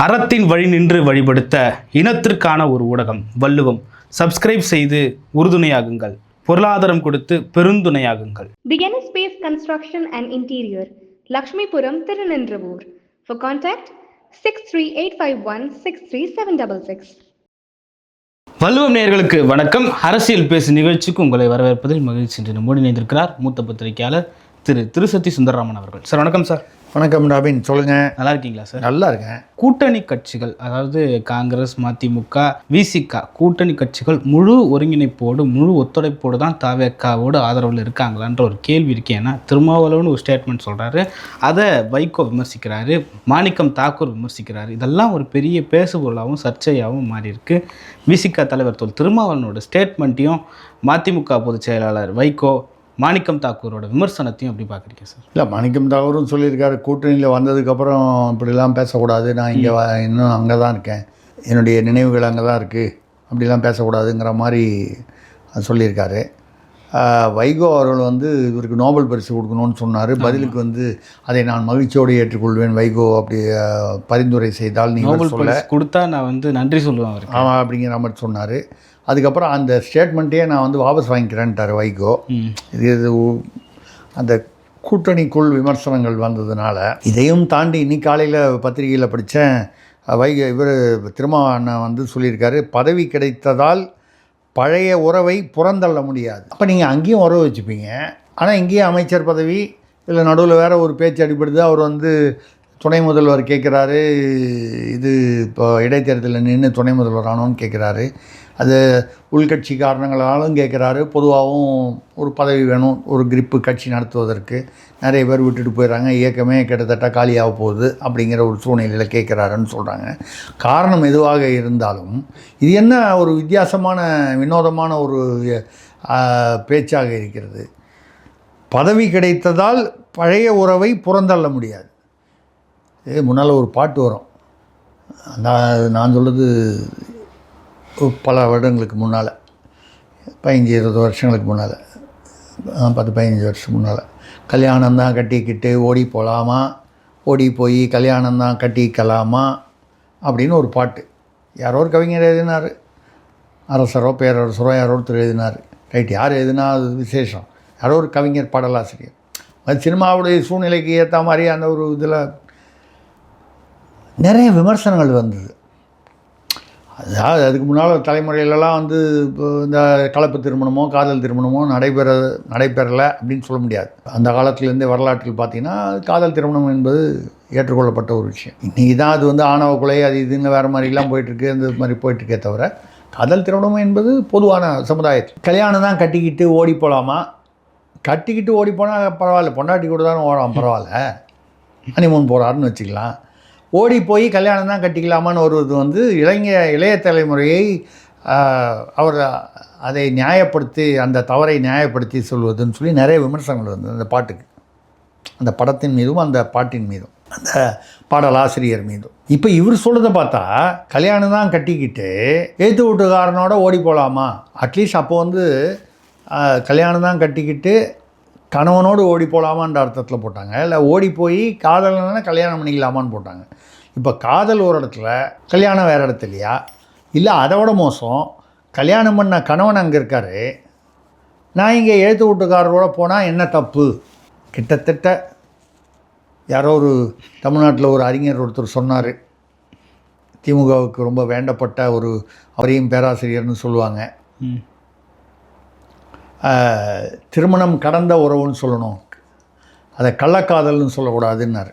அறத்தின் வழி நின்று வழிபடுத்த இனத்திற்கான ஒரு ஊடகம் வள்ளுவம். சப்ஸ்கிரைப் செய்து உறுதுணையாகுங்கள். பொருளாதாரம் கொடுத்து பெருந்துணையாகுங்கள். Begin Space Construction and Interior, Lakshmipuram, Tirunendravoor. For contact 63851 63766. வள்ளுவம் நேயர்களுக்கு வணக்கம். அரசியல் பேசு நிகழ்ச்சிக்கு உங்களை வரவேற்பதில் மகிழ்ச்சி. என்று நம்மோடு இணைந்திருக்கிறார் மூத்த பத்திரிகையாளர் திரு திருசத்தி சுந்தரராமன் அவர்கள். சார் வணக்கம். சார் வணக்கம் ராபின், சொல்லுங்கள். நல்லா இருக்கீங்களா சார்? நல்லா இருக்கேன். கூட்டணி கட்சிகள், அதாவது காங்கிரஸ், மதிமுக, விசிக கூட்டணி கட்சிகள் முழு ஒருங்கிணைப்போடு முழு ஒத்துழைப்போடு தான் தவேகாவோடு ஆதரவில் இருக்காங்களான்ற ஒரு கேள்வி இருக்கு. ஏன்னா திருமாவளவன் ஒரு ஸ்டேட்மெண்ட் சொல்கிறாரு, அதை வைகோ விமர்சிக்கிறாரு, மாணிக்கம் தாக்கூர் விமர்சிக்கிறாரு. இதெல்லாம் ஒரு பெரிய பேசுபொருளாகவும் சர்ச்சையாகவும் மாறி இருக்கு. விசிக தலைவர் திருமாவளவனோட ஸ்டேட்மெண்ட்டையும் மதிமுக பொதுச் செயலாளர் வைகோ, மாணிக்கம் தாக்கூரோட விமர்சனத்தையும் எப்படி பார்க்குறீங்க சார்? இல்லை, மாணிக்கம் தாக்கூரும் சொல்லியிருக்காரு, கூட்டணியில் வந்ததுக்கப்புறம் இப்படிலாம் பேசக்கூடாது, நான் இங்கே இன்னும் அங்கே தான் இருக்கேன், என்னுடைய நினைவுகள் அங்கே தான் இருக்குது, அப்படிலாம் பேசக்கூடாதுங்கிற மாதிரி சொல்லியிருக்காரு. வைகோ அவர்கள் இவருக்கு நோபல் பரிசு கொடுக்கணும்னு சொன்னார். பதிலுக்கு அதை நான் மகிழ்ச்சியோடு ஏற்றுக்கொள்வேன், வைகோ அப்படி பரிந்துரை செய்தால் நீங்கள் சொல்ல கொடுத்தா நான் நன்றி சொல்லுவேன் அவருக்கு அப்படிங்கிற மாதிரி சொன்னார். அதுக்கப்புறம் அந்த ஸ்டேட்மெண்ட்டையே நான் வாபஸ் வாங்கிக்கிறேன்ட்டார் வைகோ. இது அந்த கூட்டணிக்குள் விமர்சனங்கள் வந்ததுனால இதையும் தாண்டி இன்னைக்கு காலையில் பத்திரிகையில் படித்தேன். இவர் திருமாவளவன் சொல்லியிருக்காரு, பதவி கிடைத்ததால் பழைய உறவை புறந்தள்ள முடியாது. அப்போ நீங்கள் அங்கேயும் உறவு வச்சுப்பீங்க, ஆனால் இங்கேயும் அமைச்சர் பதவி இல்லை நடுவில் வேறு ஒரு பேச்சு அடிப்படுது. அவர் துணை முதல்வர் கேட்குறாரு, இது இப்போ இடைத்தேர்தலில் நின்று துணை முதல்வர் ஆனோன்னு கேட்குறாரு. அது உள்கட்சி காரணங்களாலும் கேட்குறாரு, பொதுவாகவும் ஒரு பதவி வேணும், ஒரு கிரிப்பு கட்சி நடத்துவதற்கு. நிறைய பேர் விட்டுட்டு போயிடறாங்க, இயக்கமே கிட்டத்தட்ட காலியாக போகுது அப்படிங்கிற ஒரு சூழ்நிலையில் கேட்குறாருன்னு சொல்கிறாங்க. காரணம் எதுவாக இருந்தாலும் இது என்ன ஒரு வித்தியாசமான வினோதமான ஒரு பேச்சாக இருக்கிறது. பதவி கிடைத்ததால் பழைய உறவை புறந்தள்ள முடியாது. முன்னால் ஒரு பாட்டு வரும், நான் சொல்கிறது பல வருடங்களுக்கு முன்னால், 15-20 வருஷங்களுக்கு முன்னால், 10-15 வருஷம் முன்னால், கல்யாணம்தான் கட்டிக்கிட்டு ஓடி போகலாமா, ஓடி போய் கல்யாணம்தான் கட்டிக்கலாமா அப்படின்னு ஒரு பாட்டு யாரோ ஒரு கவிஞர் எழுதினார். அரசரோ பேரரசரோ யாரோ ஒருத்தர் எழுதினார். ரைட், யார் எழுதினா அது விசேஷம், யாரோ ஒரு கவிஞர் பாடலாசிரியர். அது சினிமாவுடைய சூழ்நிலைக்கு ஏற்ற மாதிரி அந்த ஒரு இதில் நிறைய விமர்சனங்கள் வந்தது. அதாவது அதுக்கு முன்னால் தலைமுறையிலலாம் இப்போ இந்த கலப்பு திருமணமோ காதல் திருமணமோ நடைபெறலை அப்படின்னு சொல்ல முடியாது. அந்த காலத்துலேருந்தே வரலாற்றில் பார்த்திங்கன்னா காதல் திருமணம் என்பது ஏற்றுக்கொள்ளப்பட்ட ஒரு விஷயம். இன்றைக்கி தான் அது ஆணவ கொலை அது இதுன்னு வேறு மாதிரிலாம் போயிட்டுருக்கு, அந்த மாதிரி போயிட்டுருக்கே தவிர காதல் திருமணம் என்பது பொதுவான சமுதாயத்தில். கல்யாணம் தான் கட்டிக்கிட்டு ஓடி போகலாமா, கட்டிக்கிட்டு ஓடி போனால் பரவாயில்ல, பொண்டாட்டி கூட தானே ஓடலாம், பரவாயில்ல, ஹனிமூன் போகிறாருன்னு வச்சுக்கலாம். ஓடி போய் கல்யாணம் தான் கட்டிக்கலாமான்னு ஒரு இளைய தலைமுறையை அவர் அதை நியாயப்படுத்தி, அந்த தவறை நியாயப்படுத்தி சொல்வதுன்னு சொல்லி நிறைய விமர்சனங்கள் வந்தது அந்த பாட்டுக்கு, அந்த படத்தின் மீதும் அந்த பாட்டின் மீதும் அந்த பாடலாசிரியர் மீதும். இப்போ இவர் சொல்கிறத பார்த்தா கல்யாணம் தான் கட்டிக்கிட்டு எழுத்து வீட்டுக்காரனோட ஓடி போகலாமா, அட்லீஸ்ட் அப்போ கல்யாணம் தான் கட்டிக்கிட்டு கணவனோடு ஓடி போகலாமான்ற அர்த்தத்தில் போட்டாங்க. இல்லை ஓடி போய் காதலனா கல்யாணம் பண்ணிக்கலாமான்னு போட்டாங்க. இப்போ காதல் ஒரு இடத்துல, கல்யாணம் வேறு இடத்துலையா? இல்லை அதை விட மோசம், கல்யாணம் பண்ண கணவன் அங்கே இருக்கார், நான் இங்கே எழுத்து வீட்டுக்காரரோட போனால் என்ன தப்பு? கிட்டத்தட்ட யாரோ ஒரு தமிழ்நாட்டில் ஒரு அறிஞர் ஒருத்தர் சொன்னார், திமுகவுக்கு ரொம்ப வேண்டப்பட்ட அவரையும் பேராசிரியர்னு சொல்லுவாங்க, திருமணம் கடந்த உறவுன்னு சொல்லணும், அதை கள்ளக்காதல்னு சொல்லக்கூடாதுன்னாரு.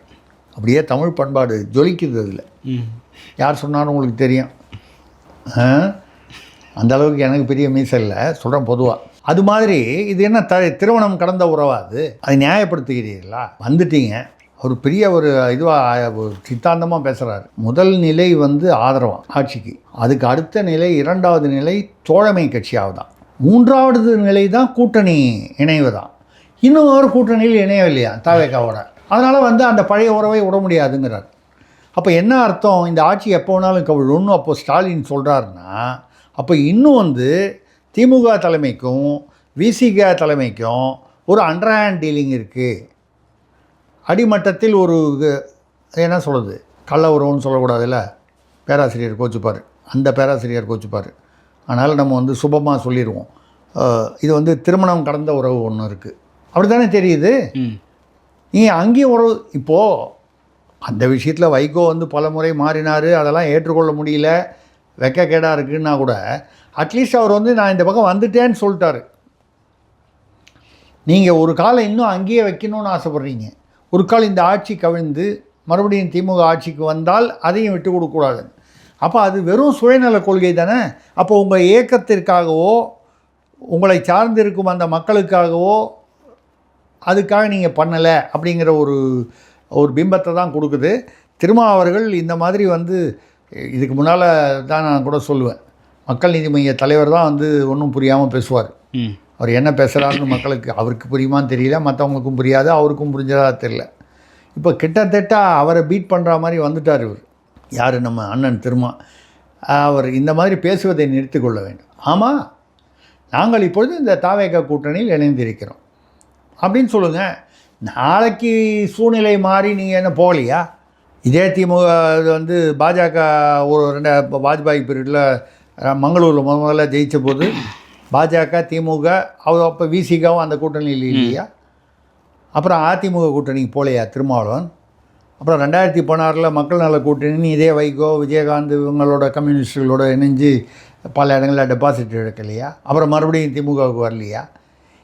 அப்படியே தமிழ் பண்பாடு ஜொலிக்குது அதில். யார் சொன்னாலும் உங்களுக்கு தெரியும். அந்த அளவுக்கு எனக்கு பெரிய மீசை இல்லை, சொல்கிறேன் பொதுவாக. அது மாதிரி இது என்ன திருமணம் கடந்த உறவாது? அதை நியாயப்படுத்துகிறீர்களா? வந்துட்டீங்க, அவர் பெரிய ஒரு இதுவாக சித்தாந்தமாக பேசுகிறாரு. முதல் நிலை ஆதரவாக ஆட்சிக்கு, அதுக்கு அடுத்த நிலை, இரண்டாவது நிலை தோழமை கட்சியாகதான், மூன்றாவது நிலை தான் கூட்டணி இணைவு தான். இன்னும் ஒரு கூட்டணியில் இணையவில்லையா தவேகாவோட. அதனால் அந்த பழைய உறவை விட முடியாதுங்கிறார். அப்போ என்ன அர்த்தம்? இந்த ஆட்சி எப்போ வேணாலும் கவிழும்னு அப்போ ஸ்டாலின் சொல்கிறாருன்னா, அப்போ இன்னும் திமுக தலைமைக்கும் விசிக தலைமைக்கும் ஒரு அண்டர்ஹேண்ட் டீலிங் இருக்குது. அடிமட்டத்தில் ஒரு என்ன சொல்கிறது, கள்ள உறவுன்னு சொல்லக்கூடாதுல்ல, பேராசிரியர் கோச்சுப்பார், அந்த பேராசிரியர் கோச்சுப்பார். அதனால் நம்ம வந்து சுபமாக சொல்லிடுவோம். இது வந்து திருமணம் கடந்த உறவு ஒன்று இருக்குது, அப்படி தானே தெரியுது. நீ அங்கேயும் உறவு. இப்போது அந்த விஷயத்தில் வைகோ வந்து பல முறை மாறினார், அதெல்லாம் ஏற்றுக்கொள்ள முடியல, வெக்கக்கேடாக இருக்குன்னா கூட அட்லீஸ்ட் அவர் வந்து நான் இந்த பக்கம் வந்துட்டேன்னு சொல்லிட்டாரு. நீங்கள் ஒரு காலம் இன்னும் அங்கேயே வைக்கணும்னு ஆசைப்பட்றீங்க. ஒரு கால் இந்த ஆட்சி கவிழ்ந்து மறுபடியும் திமுக ஆட்சிக்கு வந்தால் அதையும் விட்டு கொடுக்கக்கூடாது. அப்போ அது வெறும் சுயநல கொள்கை தானே. அப்போ உங்கள் இயக்கத்திற்காகவோ உங்களை சார்ந்திருக்கும் அந்த மக்களுக்காகவோ அதுக்காக நீங்கள் பண்ணலை அப்படிங்கிற ஒரு பிம்பத்தை தான் கொடுக்குது. திருமாவர்கள் இந்த மாதிரி வந்து இதுக்கு முன்னால் தான் நான் கூட சொல்லுவேன், மக்கள் நீதி மைய தலைவர் தான் வந்து ஒன்றும் புரியாமல் பேசுவார். அவர் என்ன பேசுகிறாருன்னு மக்களுக்கு அவருக்கு புரியுமான்னு தெரியல, மற்றவங்களுக்கும் புரியாது, அவருக்கும் புரிஞ்சதா தெரியல. இப்போ கிட்டத்தட்ட அவரை பீட் பண்ணுற மாதிரி வந்துட்டார் இவர். யார்? நம்ம அண்ணன் திருமா. அவர் இந்த மாதிரி பேசுவதை நிறுத்தி கொள்ள வேண்டும். ஆமாம், நாங்கள் இப்பொழுது இந்த தாவேக கூட்டணியில் இணைந்திருக்கிறோம் அப்படின்னு சொல்லுங்கள். நாளைக்கு சூழ்நிலை மாறி நீங்கள் என்ன போகலையா? இதே திமுக வந்து பாஜக ஒரு வாஜ்பாய் பீரியடில் மங்களூரில் முதல்ல ஜெயித்த போது பாஜக திமுக அப்போ விசிகாவும் அந்த கூட்டணியில் இல்லையா? அப்புறம் அதிமுக கூட்டணிக்கு போலையா திருமாவளவன்? அப்புறம் 2016 மக்கள் நல கூட்டணின்னு இதே வைகோ விஜயகாந்த் இவங்களோட கம்யூனிஸ்டுகளோட இணைஞ்சு பல இடங்களில் டெபாசிட் எடுக்கலையா? அப்புறம் மறுபடியும் திமுகவுக்கு வரலையா?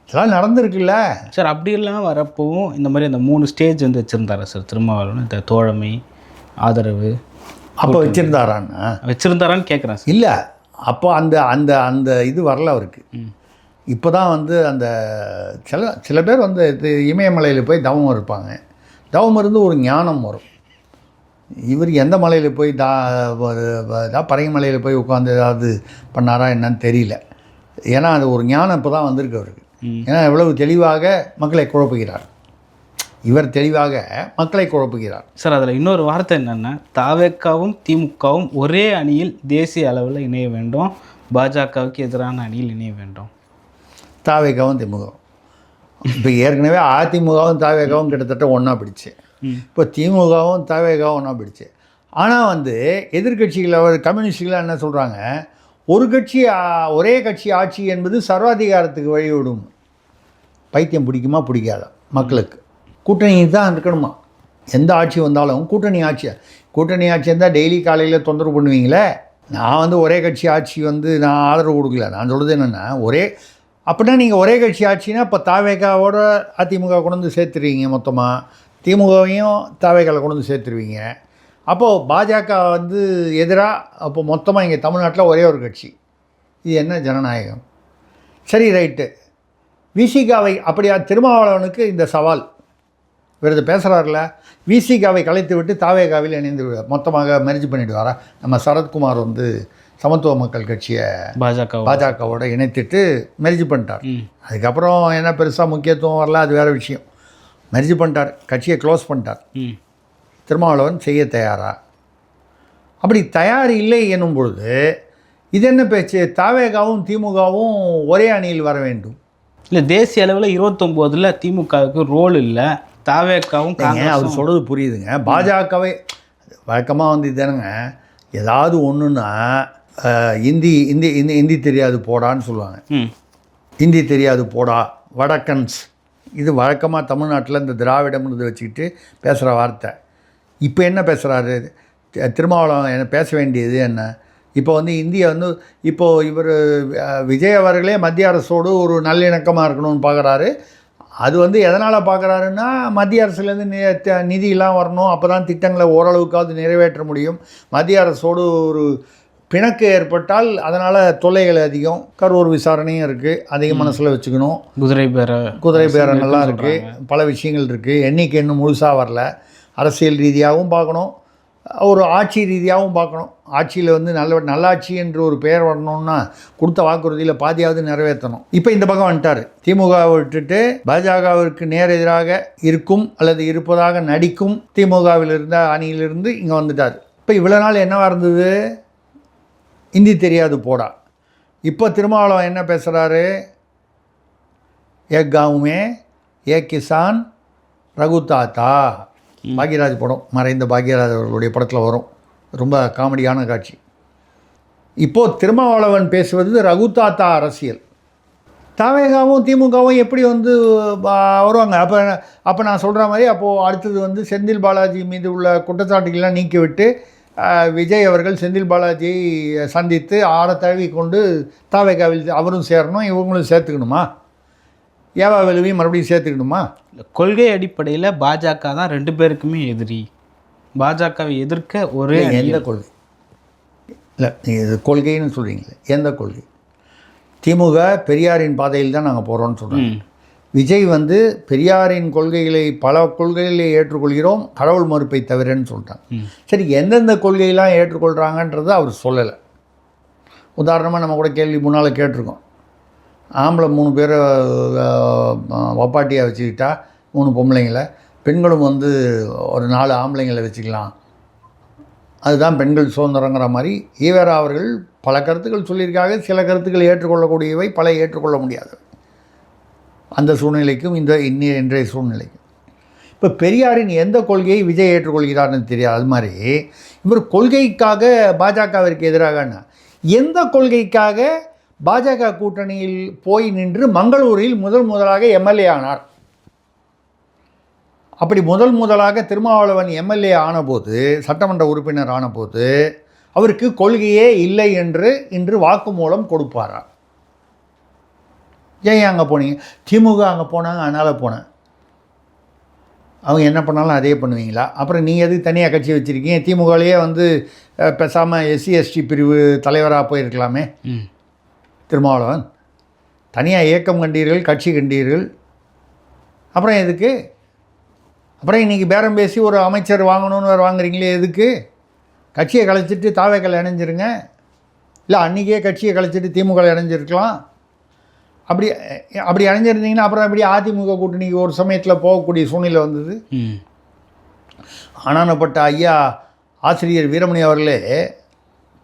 இதெல்லாம் நடந்திருக்குல்ல சார். அப்படியெல்லாம் வரப்போவும் இந்த மாதிரி அந்த 3 ஸ்டேஜ் வந்து வச்சுருந்தாரா சார் திருமாவளவன்? இந்த தோழமை, ஆதரவு அப்போ வச்சுருந்தாரான்னு கேட்குறேன் சார். இல்லை, அப்போ அந்த அந்த அந்த இது வரல அவருக்கு. இப்போ தான் வந்து அந்த சில பேர் வந்து இமயமலையில் போய் தவம் இருப்பாங்க. தவம் இருந்து ஒரு ஞானம் வரும். இவர் எந்த மலையில் போய் பறையமலையில் போய் உட்காந்து ஏதாவது பண்ணாரா என்னன்னு தெரியல. ஏன்னா அது ஒரு ஞானம் இப்போ தான் வந்திருக்கு அவருக்கு. ஏன்னா எவ்வளவு தெளிவாக மக்களை குழப்புகிறார் இவர், தெளிவாக மக்களை குழப்புகிறார் சார். அதில் இன்னொரு வார்த்தை என்னென்னா, தாவேக்காவும் திமுகவும் ஒரே அணியில் தேசிய அளவில் இணைய வேண்டும், பாஜகவுக்கு எதிரான அணியில் இணைய வேண்டும். தாவேக்காவும் திமுகவும் இப்போ ஏற்கனவே அதிமுகவும் தாவேக்காவும் கிட்டத்தட்ட ஒன்றா பிடிச்சு, இப்போ திமுகவும் தாவேக்காவும் ஒன்றா பிடிச்சு. ஆனால் வந்து எதிர்கட்சிகள் கம்யூனிஸ்டுகளாக என்ன சொல்கிறாங்க, ஒரு கட்சி ஒரே கட்சி ஆட்சி என்பது சர்வாதிகாரத்துக்கு வழிவிடும். பைத்தியம் பிடிக்குமா பிடிக்காதா மக்களுக்கு? கூட்டணி தான் இருக்கணுமா? எந்த ஆட்சி வந்தாலும் கூட்டணி ஆட்சி இருந்தால் டெய்லி காலையில் தொந்தரவு பண்ணுவீங்களே. நான் வந்து ஒரே கட்சி ஆட்சி வந்து நான் ஆதரவு கொடுக்கல. நான் சொல்கிறது என்னென்னா, அப்படின்னா நீங்கள் ஒரே கட்சி ஆட்சினா இப்போ தாவேகாவோட அதிமுக கொண்டு வந்து சேர்த்துருவீங்க, மொத்தமாக திமுகவையும் தாவேகாவில் கொண்டு வந்து சேர்த்துருவீங்க. அப்போது பாஜக வந்து எதிராக அப்போ மொத்தமாக இங்கே தமிழ்நாட்டில் ஒரே ஒரு கட்சி. இது என்ன ஜனநாயகம்? சரி, ரைட்டு. விசிகாவை அப்படியா? திருமாவளவனுக்கு இந்த சவால். இவர் இதை பேசுகிறார்ல, விசிகாவை கலைத்து விட்டு தாவேகாவில் இணைந்து மொத்தமாக மெர்ஜ் பண்ணிவிடுவாரா? நம்ம சரத்குமார் வந்து சமத்துவ மக்கள் கட்சியை பாஜகவோட இணைத்துட்டு மெர்ஜ் பண்ணிட்டார். அதுக்கப்புறம் என்ன பெருசாக முக்கியத்துவம் வரல, அது வேறு விஷயம். மெர்ஜ் பண்ணிட்டார், கட்சியை க்ளோஸ் பண்ணிட்டார். திருமாவளவன் செய்ய தயாரா? அப்படி தயார் இல்லை எனும் பொழுது இது என்ன பேச்சு? தாவேகாவும் திமுகவும் ஒரே அணியில் வர வேண்டும். இல்லை, தேசிய அளவில் 29 திமுகவுக்கு ரோல் இல்லை, தாவேகாவும் அவர் சொல்கிறது புரியுதுங்க. பாஜகவை வழக்கமாக வந்து இதுதானுங்க, ஏதாவது ஒன்றுன்னா இந்தி தெரியாது போடான்னு சொல்லுவாங்க. இந்தி தெரியாது போடா, வடக்கன்ஸ், இது வழக்கமாக தமிழ்நாட்டில் இந்த திராவிடம்னு வச்சுக்கிட்டு பேசுகிற வார்த்தை. இப்போ என்ன பேசுகிறாரு திருமாவளவன்? என்ன பேச வேண்டியது என்ன? இப்போ வந்து இந்தியா வந்து இப்போது இவர் விஜய் அவர்களே மத்திய அரசோடு ஒரு நல்லிணக்கமாக இருக்கணும்னு பார்க்குறாரு. அது வந்து எதனால் பார்க்குறாருன்னா, மத்திய அரசுலேருந்து நிதியெல்லாம் வரணும், அப்போ தான் திட்டங்களை ஓரளவுக்காவது நிறைவேற்ற முடியும். மத்திய அரசோடு ஒரு பிணக்கு ஏற்பட்டால் அதனால் தொல்லைகள் அதிகம். கரூர் விசாரணையும் இருக்குது, அதிக மனசில் வச்சுக்கணும். குதிரை பேரங்கள்லாம் இருக்குது, பல விஷயங்கள் இருக்குது. எண்ணிக்கை இன்னும் முழுசாக வரல. அரசியல் ரீதியாகவும் பார்க்கணும், ஒரு ஆட்சி ரீதியாகவும் பார்க்கணும். ஆட்சியில் வந்து நல்லாட்சி என்று ஒரு பெயர் வரணும்னா கொடுத்த வாக்குறுதியில் பாதியாவது நிறைவேற்றணும். இப்போ இந்த பக்கம் வந்துட்டார். திமுகவை விட்டுட்டு பாஜகவிற்கு நேர் எதிராக இருக்கும் அல்லது இருப்பதாக நடிக்கும் திமுகவில் இருந்த அணியிலிருந்து இங்கே வந்துட்டார். இப்போ இவ்வளோ நாள் என்னவாக இருந்தது? இந்தி தெரியாது போடா. இப்போ திருமாவளவன் என்ன பேசுகிறாரு? ஏக் காவுமே ஏக் கிசான் ரகு தாத்தா. பாக்யராஜ் படம், மறைந்த பாக்யராஜ் அவர்களுடைய படத்தில் வரும். ரொம்ப காமெடியான காட்சி. இப்போது திருமாவளவன் பேசுவது ரகுதாத்தா அரசியல். தவேகாவும் திமுகவும் எப்படி வந்து வருவாங்க? அப்போ நான் சொல்கிற மாதிரி அப்போது அடுத்தது வந்து செந்தில் பாலாஜி மீது உள்ள குற்றச்சாட்டுகள்லாம் நீக்கிவிட்டு விஜய் அவர்கள் செந்தில் பாலாஜியை சந்தித்து தழுவி கொண்டு தவேகாவில் அவரும் சேரணும், இவங்களும் சேர்த்துக்கணுமா? ஏவா வேலுவையும் மறுபடியும் சேர்த்துக்கணுமா? கொள்கை அடிப்படையில் பாஜக தான் 2 பேருக்குமே எதிரி. பாஜகவை எதிர்க்க ஒரே எந்த கொள்கை? இல்லை, நீங்கள் இது கொள்கைன்னு சொல்கிறீங்களே, எந்த கொள்கை? திமுக பெரியாரின் பாதையில் தான் நாங்கள் போகிறோம்னு சொல்கிறோம். விஜய் வந்து பெரியாரின் கொள்கைகளை பல கொள்கைகளை ஏற்றுக்கொள்கிறோம், கடவுள் மறுப்பை தவிரன்னு சொல்லிட்டாங்க. சரி, எந்தெந்த கொள்கையெல்லாம் ஏற்றுக்கொள்கிறாங்கன்றதை அவர் சொல்லலை. உதாரணமாக நம்ம கூட கேள்வி முன்னால் கேட்டிருக்கோம். ஆம்பளை 3 பேரை வப்பாட்டியாக வச்சுக்கிட்டா 3 பொம்பளைங்களை, பெண்களும் வந்து ஒரு 4 ஆம்பளைங்களை வச்சுக்கலாம், அதுதான் பெண்கள் சுதந்திரங்கிற மாதிரி ஈவேரா அவர்கள் பல கருத்துக்கள் சொல்லியிருக்காங்க. சில கருத்துக்கள் ஏற்றுக்கொள்ளக்கூடியவை, பல ஏற்றுக்கொள்ள முடியாதவை. அந்த சூழ்நிலைக்கும் இன்றைய சூழ்நிலைக்கும் இப்போ பெரியாரின் எந்த கொள்கையை விஜய் ஏற்றுக்கொள்கிறார்னு தெரியாது. அது மாதிரி இவர் கொள்கைக்காக பாஜகவிற்கு எதிராகனா எந்த கொள்கைக்காக பாஜக கூட்டணியில் போய் நின்று மங்களூரில் முதலாக எம்எல்ஏ ஆனார்? அப்படி முதலாக திருமாவளவன் எம்எல்ஏ ஆனபோது, சட்டமன்ற உறுப்பினர் ஆனபோது அவருக்கு கொள்கையே இல்லை என்று இன்று வாக்குமூலம் கொடுப்பாரா? ஏன் அங்கே போனீங்க? திமுக அங்கே போனாங்க, அதனால் போனேன். அவங்க என்ன பண்ணாலும் அதே பண்ணுவீங்களா? அப்புறம் நீங்கள் எதுக்கு தனியாக கட்சி வச்சுருக்கீங்க? திமுகலேயே வந்து பேசாமல் SC/ST பிரிவு தலைவராக போயிருக்கலாமே திருமாவளவன். தனியாக இயக்கம் கண்டீர்கள், கட்சி கண்டீர்கள், அப்புறம் எதுக்கு? அப்புறம் இன்றைக்கி பேரம் பேசி ஒரு அமைச்சர் வாங்கணும்னு வேறு வாங்குறீங்களே, எதுக்கு? கட்சியை கலைச்சிட்டு தாவேக்கள் இணைஞ்சிருங்க. இல்லை, அன்றைக்கே கட்சியை கலைச்சிட்டு திமுக இணைஞ்சிருக்கலாம். அப்படி இணைஞ்சிருந்தீங்கன்னா அப்புறம் எப்படி அதிமுக கூட்டணிக்கு ஒரு சமயத்தில் போகக்கூடிய சூழ்நிலை வந்தது? ஆனானப்பட்ட ஐயா ஆசிரியர் வீரமணி அவர்களே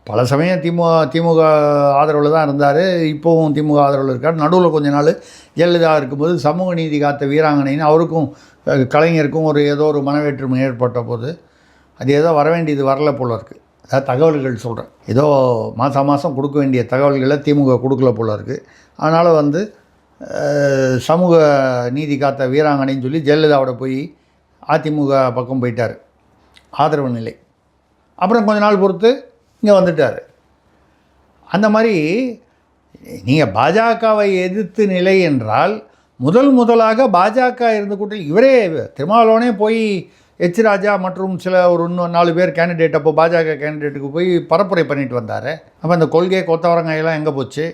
பல சமயம் திமுக ஆதரவில் தான் இருந்தார், இப்போவும் திமுக ஆதரவில் இருக்கார். நடுவில் கொஞ்ச நாள் ஜெயலலிதா இருக்கும்போது சமூக நீதி காத்த வீராங்கனைன்னு அவருக்கும் கலைஞருக்கும் ஏதோ ஒரு மனவேற்றுமை ஏற்பட்ட போது அது ஏதோ வர வேண்டியது வரல போல இருக்குது. அதாவது தகவல்கள் சொல்கிறேன், ஏதோ மாதம் கொடுக்க வேண்டிய தகவல்களை திமுக கொடுக்கல போல இருக்குது. அதனால் வந்து சமூக நீதி காத்த வீராங்கனைன்னு சொல்லி ஜெயலலிதாவோட போய் அதிமுக பக்கம் போயிட்டார், ஆதரவு நிலை. அப்புறம் கொஞ்ச நாள் பொறுத்து இங்கே வந்துட்டார். அந்த மாதிரி நீங்கள் பாஜகவை எதிர்த்து நிலை என்றால் முதலாக பாஜக இருந்த கூட்டத்தில் இவரே திருமாவளவனே போய் ராஜா மற்றும் இன்னும் 4 பேர் கேண்டிடேட் அப்போ பாஜக கேண்டிடேட்டுக்கு போய் பரப்புரை பண்ணிட்டு வந்தார். அப்போ அந்த கொள்கை கொத்தவரங்காயெல்லாம் எங்கே போச்சு?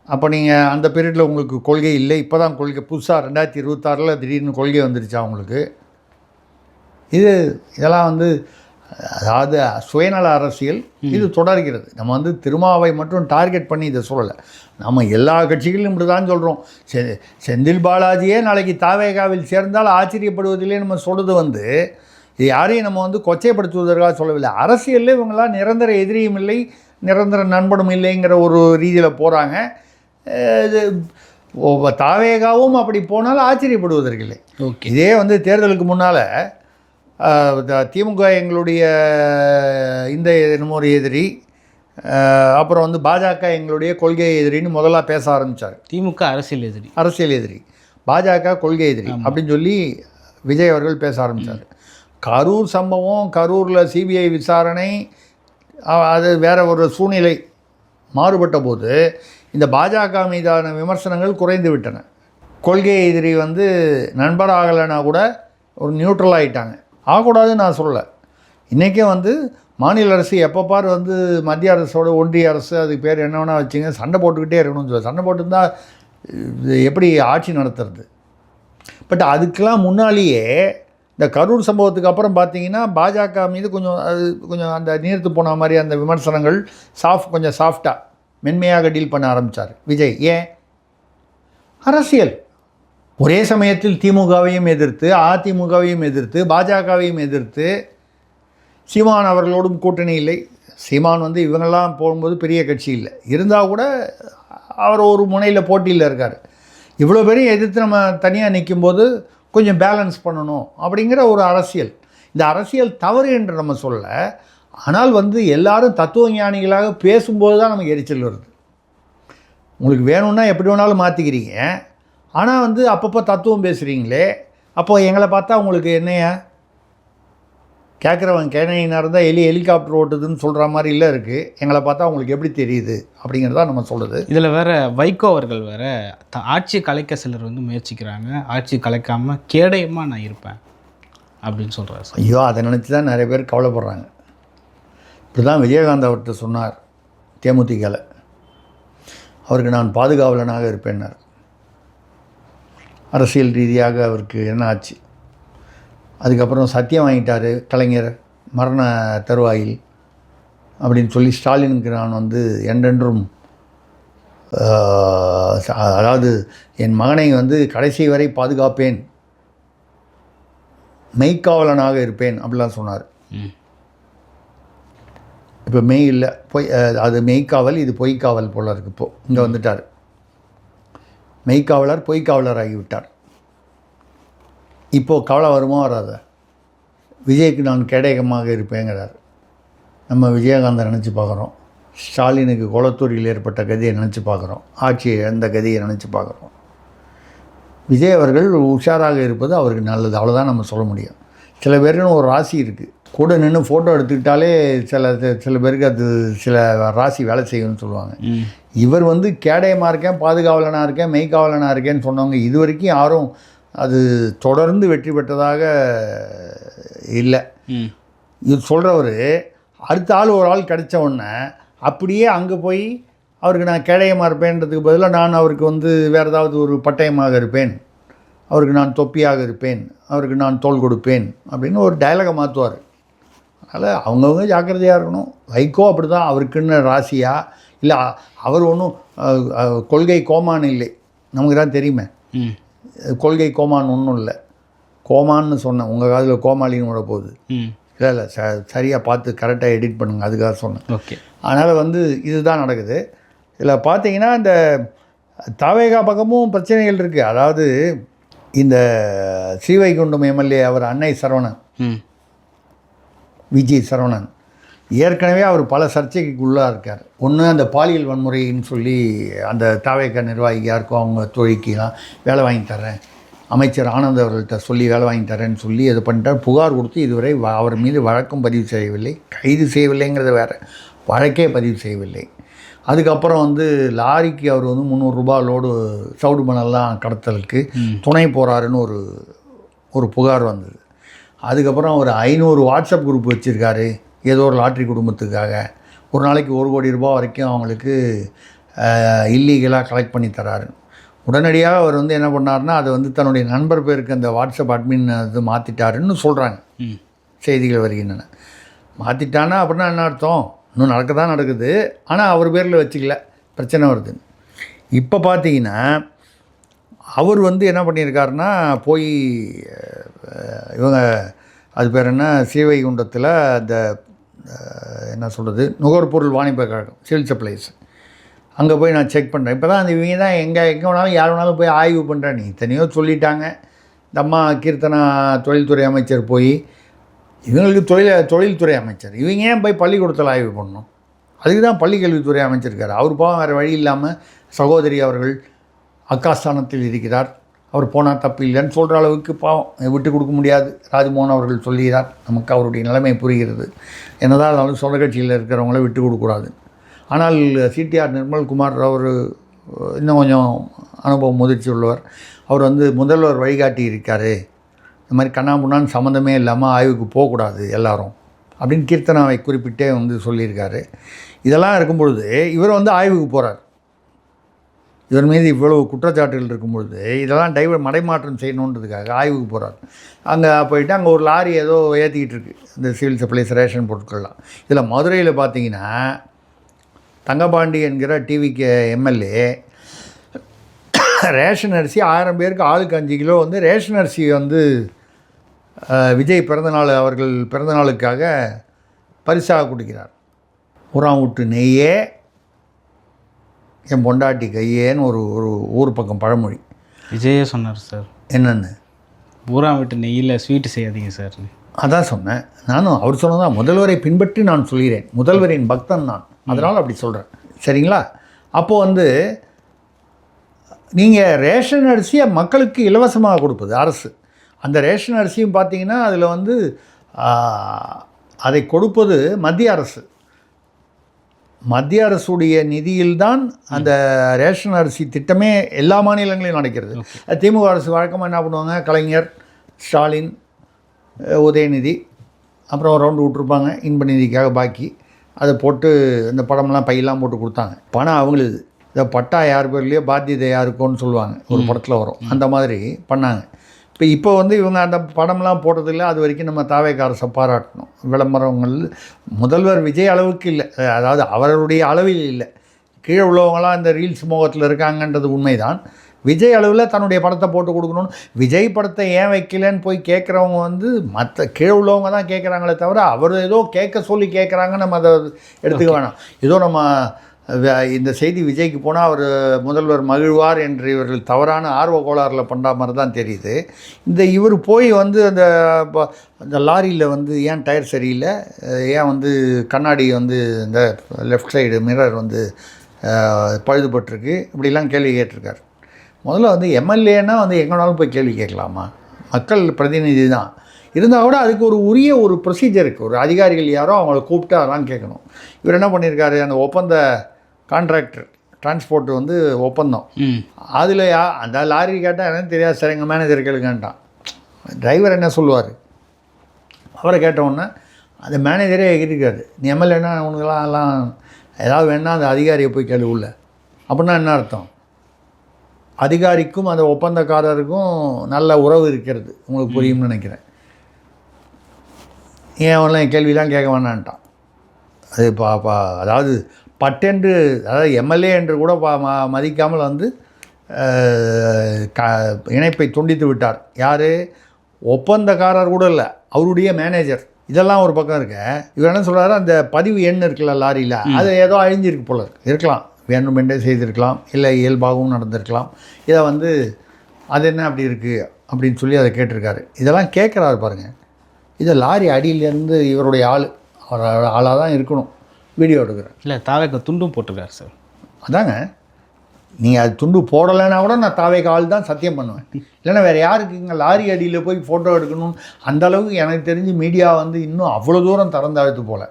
அப்போ நீங்கள் அந்த பீரியடில் உங்களுக்கு கொள்கை இல்லை, இப்போ தான் கொள்கை புதுசாக 2026 திடீர்னு கொள்கை வந்துருச்சா உங்களுக்கு? இதெல்லாம் வந்து அதாவது சுயநல அரசியல் இது தொடர்கிறது. நம்ம வந்து திருமாவை மட்டும் டார்கெட் பண்ணி இதை சொல்லலை, நம்ம எல்லா கட்சிகளிலும் இப்படி தான் சொல்கிறோம். செந்தில் பாலாஜியே நாளைக்கு தாவேகாவில் சேர்ந்தால் ஆச்சரியப்படுவதிலே நம்ம சொல்கிறது வந்து இது யாரையும் நம்ம வந்து கொச்சைப்படுத்துவதற்காக சொல்லவில்லை. அரசியலில் இவங்களாம் நிரந்தர எதிரியும் இல்லை, நிரந்தர நண்பனும் இல்லைங்கிற ஒரு ரீதியில் போகிறாங்க. இது தாவேகாவும் அப்படி போனால் ஆச்சரியப்படுவதற்கில்லை. இதே வந்து தேர்தலுக்கு முன்னால் திமுக எங்களுடைய இந்த என்னமோ ஒரு எதிரி, அப்புறம் வந்து பாஜக எங்களுடைய கொள்கை எதிரின்னு முதலாக பேச ஆரம்பித்தார். திமுக அரசியல் எதிரி, பாஜக கொள்கை எதிரி அப்படின்னு சொல்லி விஜய் அவர்கள் பேச ஆரம்பித்தார். கரூர் சம்பவம், கரூரில் சிபிஐ விசாரணை, அது வேற ஒரு சூழ்நிலை மாறுபட்ட போது இந்த பாஜக மீதான விமர்சனங்கள் குறைந்து விட்டன. கொள்கை எதிரி வந்து நண்பராகலைன்னா கூட ஒரு நியூட்ரல் ஆகிட்டாங்க. ஆகக்கூடாதுன்னு நான் சொல்லலை. இன்றைக்கே வந்து மாநில அரசு எப்பப்பார் வந்து மத்திய அரசோட ஒன்றிய அரசு அதுக்கு பேர் என்ன வேணால் வச்சுங்க சண்டை போட்டுக்கிட்டே இருக்கணும்னு சொல்லி சண்டை போட்டுருந்தால் எப்படி ஆட்சி நடத்துறது? பட் அதுக்கெலாம் முன்னாலேயே இந்த கரூர் சம்பவத்துக்கு அப்புறம் பார்த்தீங்கன்னா பாஜக மீது கொஞ்சம் அந்த நீர்த்து போன மாதிரி அந்த விமர்சனங்கள் கொஞ்சம் சாஃப்டாக மென்மையாக டீல் பண்ண ஆரம்பித்தார் விஜய். ஏன்? அரசியல். ஒரே சமயத்தில் திமுகவையும் எதிர்த்து, அதிமுகவையும் எதிர்த்து, பாஜகவையும் எதிர்த்து, சீமான் அவர்களோடும் கூட்டணி இல்லை. சீமான் வந்து இவங்கெல்லாம் போகும்போது பெரிய கட்சி இல்லை, இருந்தால் கூட அவர் ஒரு முனையில் போட்டியில் இருக்கார். இவ்வளோ பேரையும் எதிர்த்து நம்ம தனியாக நிற்கும்போது கொஞ்சம் பேலன்ஸ் பண்ணணும் அப்படிங்கிற ஒரு அரசியல். இந்த அரசியல் தவறு என்று நம்ம சொல்ல, ஆனால் வந்து எல்லாரும் தத்துவ ஞானிகளாக பேசும்போது தான் நமக்கு எரிச்சல் வருது. உங்களுக்கு வேணும்னா எப்படி வேணாலும் மாற்றிக்கிறீங்க, ஆனால் வந்து அப்பப்போ தத்துவம் பேசுகிறீங்களே, அப்போ எங்களை பார்த்தா உங்களுக்கு என்னையா கேட்குறவன் கேனையினா இருந்தால் ஹெலிகாப்டர் ஓட்டுதுன்னு சொல்கிற மாதிரி இல்லை இருக்குது. எங்களை பார்த்தா உங்களுக்கு எப்படி தெரியுது அப்படிங்கிறதா நம்ம சொல்லுது. இதில் வேற வைகோ அவர்கள் வேற ஆட்சி கலைக்க சிலர் வந்து முயற்சிக்கிறாங்க, ஆட்சி கலைக்காமல் கேடயமாக நான் இருப்பேன் அப்படின்னு சொல்கிறார் சார். ஐயோ, அதை நினச்சி தான் நிறைய பேர் கவலைப்படுறாங்க. இப்படி தான் விஜயகாந்த் அவர்கிட்ட சொன்னார் தேமுதிகவில், அவருக்கு நான் பாதுகாவலனாக இருப்பேன்னார். அரசியல் ரீதியாக அவருக்கு என்ன ஆச்சு, அதுக்கப்புறம் சத்தியம் வாங்கிட்டார் கலைஞர் மரண தருவாயில் அப்படின்னு சொல்லி ஸ்டாலினுக்கு நான் வந்து என்றென்றும் அதாவது என் மகனை வந்து கடைசி வரை பாதுகாப்பேன், மெய்க்காவலனாக இருப்பேன் அப்படிலாம் சொன்னார். இப்போ மெய் இல்லை, பொய், அது மெய்க்காவல், இது பொய்க்காவல் போல இருக்குது. இப்போது இங்கே வந்துட்டார், மெய்க்காவலர் பொய்க்காவலர் ஆகிவிட்டார். இப்போது கவலை வருமா வராத, விஜய்க்கு நான் கேடயமாக இருப்பேங்கிறார். நம்ம விஜயகாந்தை நினச்சி பார்க்குறோம், ஸ்டாலினுக்கு குளத்தூரில் ஏற்பட்ட கதியை நினச்சி பார்க்குறோம், ஆட்சியை இழந்த கதியை நினச்சி பார்க்குறோம். விஜய் அவர்கள் உஷாராக இருப்பது அவருக்கு நல்லது, அவ்வளோதான் நம்ம சொல்ல முடியும். சில பேருக்குன்னு ஒரு ராசி இருக்குது, கூட நின்று ஃபோட்டோ எடுத்துக்கிட்டாலே சில பேருக்கு அது சில ராசி வேலை செய்யும்னு சொல்லுவாங்க. இவர் வந்து கேடயமாக இருக்கேன், பாதுகாவலனாக இருக்கேன், மெய்க்காவலனாக இருக்கேன்னு சொன்னவங்க இது வரைக்கும் யாரும் அது தொடர்ந்து வெற்றி பெற்றதாக இல்லை. இது சொல்கிறவர் அடுத்த ஆள் ஒரு ஆள் கிடைச்ச உடனே அப்படியே அங்கே போய் அவருக்கு நான் கேடயமாக இருப்பேன்றதுக்கு பதிலாக நான் அவருக்கு வந்து வேறு ஏதாவது ஒரு பட்டயமாக இருப்பேன், அவருக்கு நான் தொப்பியாக இருப்பேன், அவருக்கு நான் தோள் கொடுப்பேன் அப்படின்னு ஒரு டயலாகை மாற்றுவார். அதனால் அவங்கவுங்க ஜாக்கிரதையாக இருக்கணும். வைகோ அப்படி தான், அவருக்குன்னு ராசியா இல்லை, அவர் ஒன்றும் கொள்கை கோமான் இல்லை, நமக்கு தான் தெரியுமே. கொள்கை கோமான் ஒன்றும் இல்லை, கோமான்னு சொன்னேன், உங்கள் காதில் கோமாளின்னு விட போகுது. இல்லை சரியாக பார்த்து கரெக்டாக எடிட் பண்ணுங்கள், அதுக்காக சொன்னேன். ஓகே. அதனால் வந்து இதுதான் நடக்குது. இதில் பார்த்தீங்கன்னா இந்த தவேகா பக்கமும் பிரச்சனைகள் இருக்குது. அதாவது இந்த ஸ்ரீவைகுண்டம் எம்எல்ஏ அவர் அன்னை சரவணன், விஜய் சரவணன், ஏற்கனவே அவர் பல சர்ச்சைக்கு உள்ளாக இருக்கார். ஒன்று அந்த பாலியல் வன்முறைன்னு சொல்லி அந்த தவேகா நிர்வாகி யாருக்கும் அவங்க தொழிற்கெலாம் வேலை வாங்கி தரேன், அமைச்சர் ஆனந்த் அவர்கள்ட்ட சொல்லி வேலை வாங்கி தரேன்னு சொல்லி இது பண்ணிட்டார். புகார் கொடுத்து இதுவரை அவர் மீது வழக்கும் பதிவு செய்யவில்லை, கைது செய்யவில்லைங்கிறது வேறு, வழக்கே பதிவு செய்யவில்லை. அதுக்கப்புறம் வந்து லாரிக்கு அவர் வந்து 300 ரூபா லோடு சவுடு மணல்லாம் கடத்தலுக்கு துணை போகிறாருன்னு ஒரு புகார் வந்தது. அதுக்கப்புறம் ஒரு 500 வாட்ஸ்அப் குரூப் வச்சுருக்காரு ஏதோ ஒரு லாட்ரி குடும்பத்துக்காக. ஒரு நாளைக்கு 1 கோடி ரூபா வரைக்கும் அவங்களுக்கு இல்லீகலாக கலெக்ட் பண்ணி தராரு. உடனடியாக அவர் வந்து என்ன பண்ணார்னா, அதை வந்து தன்னுடைய நண்பர் பேருக்கு அந்த வாட்ஸ்அப் அட்மின் அது மாற்றிட்டாருன்னு சொல்கிறாங்க, செய்திகள் வருகின்றன. மாற்றிட்டானா அப்படின்னா என்ன அர்த்தம், இன்னும் நடக்க தான் நடக்குது, ஆனால் அவர் பேரில் வச்சுக்கல, பிரச்சனை வருது. இப்போ பார்த்தீங்கன்னா அவர் வந்து என்ன பண்ணியிருக்காருன்னா, போய் இவங்க அது பேர் என்ன, ஸ்ரீவைகுண்டத்தில் அந்த என்ன சொல்கிறது, நுகர்பொருள் வாணிப கழகம், சிவில் சப்ளைஸ், அங்கே போய் நான் செக் பண்ணுறேன். இப்போ தான் அந்த இவங்க தான் எங்கே வேணாலும் யார் வேணாலும் போய் ஆய்வு பண்ணுறேன். நீ தனியோ சொல்லிட்டாங்க. இந்த அம்மா கீர்த்தனா தொழில்துறை அமைச்சர் போய், இவங்களுக்கு தொழில்துறை அமைச்சர், இவங்க ஏன் போய் பள்ளிக்கூடத்தில் ஆய்வு பண்ணணும்? அதுக்கு தான் பள்ளிக்கல்வித்துறை அமைச்சிருக்கார். அவர் பாவம் வேறு வழி இல்லாமல், சகோதரி அவர்கள் அக்காஸ்தானத்தில் இருக்கிறார், அவர் போனால் தப்பு இல்லைன்னு சொல்கிற அளவுக்கு பாவம் விட்டு கொடுக்க முடியாது. ராஜ்மோகன் அவர்கள் சொல்கிறார், நமக்கு அவருடைய நிலைமை புரிகிறது. என்னதான் இருந்தாலும் சொந்த கட்சியில் இருக்கிறவங்கள விட்டு கொடுக்கக்கூடாது. ஆனால் சிடிஆர் நிர்மல்குமார் அவர் இன்னும் கொஞ்சம் அனுபவம் முதிர்ச்சி உள்ளவர். அவர் வந்து முதல்வர் வழிகாட்டி இருக்கார், இந்த மாதிரி கண்ணாமுன்னான்னு சம்மந்தமே இல்லாமல் ஆய்வுக்கு போகக்கூடாது எல்லாரும் அப்படின்னு கீர்த்தனாவை குறிப்பிட்டே வந்து சொல்லியிருக்காரு. இதெல்லாம் இருக்கும் பொழுது இவர் வந்து ஆய்வுக்கு போகிறார். இவர் மீது இவ்வளவு குற்றச்சாட்டுகள் இருக்கும்பொழுது இதெல்லாம் மடைமாற்றம் செய்யணுன்றதுக்காக ஆய்வுக்கு போகிறார். அங்கே போயிட்டு அங்கே ஒரு லாரி ஏதோ ஏற்றிக்கிட்டு இருக்குது, இந்த சிவில் சப்ளைஸ் ரேஷன் பொருட்கள்லாம். இதில் மதுரையில் பார்த்தீங்கன்னா தங்கபாண்டி என்கிற டிவிக்கு எம்எல்ஏ ரேஷன் அரிசி 1000 பேருக்கு ஆளுக்கு 5 கிலோ வந்து ரேஷன் அரிசி வந்து விஜய் பிறந்தநாள், அவர்கள் பிறந்தநாளுக்காக பரிசாக கொடுக்கிறார். உரம் விட்டு நெய்யே என் பொண்டாட்டி கையேன்னு ஒரு ஊர் பக்கம் பழமொழி. விஜயே சொன்னார் சார், என்னென்னு, பூரா விட்டு நெய்யில் ஸ்வீட்டு செய்யாதீங்க சார். அதான் சொன்னேன் நானும். அவர் சொன்னதான், முதல்வரை பின்பற்றி நான் சொல்கிறேன், முதல்வரின் பக்தன் நான், அதனால் அப்படி சொல்கிறேன். சரிங்களா? அப்போது வந்து நீங்கள் ரேஷன் அரிசியை மக்களுக்கு இலவசமாக கொடுப்பது அரசு. அந்த ரேஷன் அரிசியும் பார்த்தீங்கன்னா அதில் வந்து அதை கொடுப்பது மத்திய அரசு. மத்திய அரசுடைய நிதியில்தான் அந்த ரேஷன் அரிசி திட்டமே எல்லா மாநிலங்களிலும் நடக்கிறது. திமுக அரசு வழக்கமாக என்ன பண்ணுவாங்க, கலைஞர், ஸ்டாலின், உதயநிதி, அப்புறம் ரவுண்டு விட்ருப்பாங்க இன்ப நிதிக்காக, பாக்கி அதை போட்டு இந்த படம்லாம் பையெல்லாம் போட்டு கொடுத்தாங்க. பணம் அவங்களுது. இதை பட்டா யார் பேர்லையோ பாத்தியதை யாருக்கோன்னு சொல்லுவாங்க, ஒரு படத்தில் வரும். அந்த மாதிரி பண்ணாங்க. இப்போ வந்து இவங்க அந்த படம்லாம் போட்டதில்லை. அது வரைக்கும் நம்ம தாவேக்கா அரசை பாராட்டணும். விளம்பரங்கள் முதல்வர் விஜய் அளவுக்கு இல்லை, அதாவது அவருடைய அளவில் இல்லை. கீழே உள்ளவங்களாம் இந்த ரீல்ஸ் மோகத்தில் இருக்காங்கன்றது உண்மைதான். விஜய் அளவில் தன்னுடைய படத்தை போட்டு கொடுக்கணும்னு, விஜய் படத்தை ஏன் வைக்கலன்னு போய் கேட்குறவங்க வந்து மற்ற கீழே உள்ளவங்க தான் கேட்குறாங்களே தவிர அவர் ஏதோ கேட்க சொல்லி கேட்குறாங்க நம்ம அதை எடுத்துக்க வேணாம். ஏதோ நம்ம இந்த செய்தி விஜய்க்கு போனால் அவர் முதல்வர் மகிழ்வார் என்று இவர்கள் தவறான ஆர்வ கோளாறில் பண்ணுற மாதிரி தான் தெரியுது. இவர் போய் வந்து அந்த லாரியில் வந்து ஏன் டயர் சரியில்லை, ஏன் வந்து கண்ணாடி வந்து இந்த லெஃப்ட் சைடு மிரர் வந்து பழுதுபட்டிருக்கு, இப்படிலாம் கேள்வி கேட்டிருக்கார். முதல்ல வந்து எம்எல்ஏன்னா வந்து எங்கேனாலும் போய் கேள்வி கேட்கலாமா? மக்கள் பிரதிநிதி தான். இருந்தால் கூட அதுக்கு உரிய ஒரு ப்ரொசீஜர் இருக்குது. ஒரு அதிகாரிகள் யாரோ அவங்கள கூப்பிட்டு அதெல்லாம் கேட்கணும். இவர் என்ன பண்ணியிருக்காரு, அந்த ஒப்பந்த கான்ட்ராக்டர் டிரான்ஸ்போர்ட் வந்து ஒப்பந்தம், அதில் அந்த லாரி கேட்டால் எனக்கு தெரியாது சார், எங்கள் மேனேஜர் கேளுங்கன்ட்டான். டிரைவர் என்ன சொல்லுவார், அவரை கேட்டவுடனே அந்த மேனேஜரே இருக்காது, நீ எம்எல்ஏன்னா உனக்கெல்லாம் எல்லாம் ஏதாவது வேணால் அந்த அதிகாரியை போய் கேள்வி உள்ள. அப்படின்னா என்ன அர்த்தம்? அதிகாரிக்கும் அந்த ஒப்பந்தக்காரருக்கும் நல்ல உறவு இருக்கிறது, உங்களுக்கு புரியும்னு நினைக்கிறேன். ஏன் அவன்லாம் கேள்விலாம் கேட்க வேணான்ட்டான். அது அதாவது பட்டென்று, அதாவது எம்எல்ஏ என்று கூட மதிக்காமல் வந்து இணைப்பை துண்டித்து விட்டார். யார்? ஒப்பந்தக்காரர் கூட இல்லை, அவருடைய மேனேஜர். இதெல்லாம் ஒரு பக்கம் இருக்க, இவர் என்ன சொல்கிறாரு, அந்த பதிவு எண் இருக்குல்ல லாரியில், அது ஏதோ அழிஞ்சிருக்கு போல இருக்கலாம், வேண்டுமென்றே செய்திருக்கலாம், இல்லை இயல்பாகவும் நடந்திருக்கலாம். இதை வந்து அது என்ன அப்படி இருக்குது அப்படின்னு சொல்லி அதை கேட்டிருக்காரு. இதெல்லாம் கேட்குறாரு பாருங்கள். இதை லாரி அடியிலேருந்து இவருடைய அவர் ஆளாக தான் இருக்கணும் வீடியோ எடுக்கிறேன். இல்லை, தாவேக்கா துண்டும் போட்டிருக்காரு சார். அதாங்க, நீங்கள் அது துண்டு போடலைன்னா கூட நான் தாவேக்கா ஆள் தான் சத்தியம் பண்ணுவேன். இல்லைன்னா வேறு யாருக்கு இங்கே லாரி அடியில் போய் ஃபோட்டோ எடுக்கணும்? அந்தளவுக்கு எனக்கு தெரிஞ்சு மீடியா வந்து இன்னும் அவ்வளோ தூரம் திறந்தாழ்த்து போல்.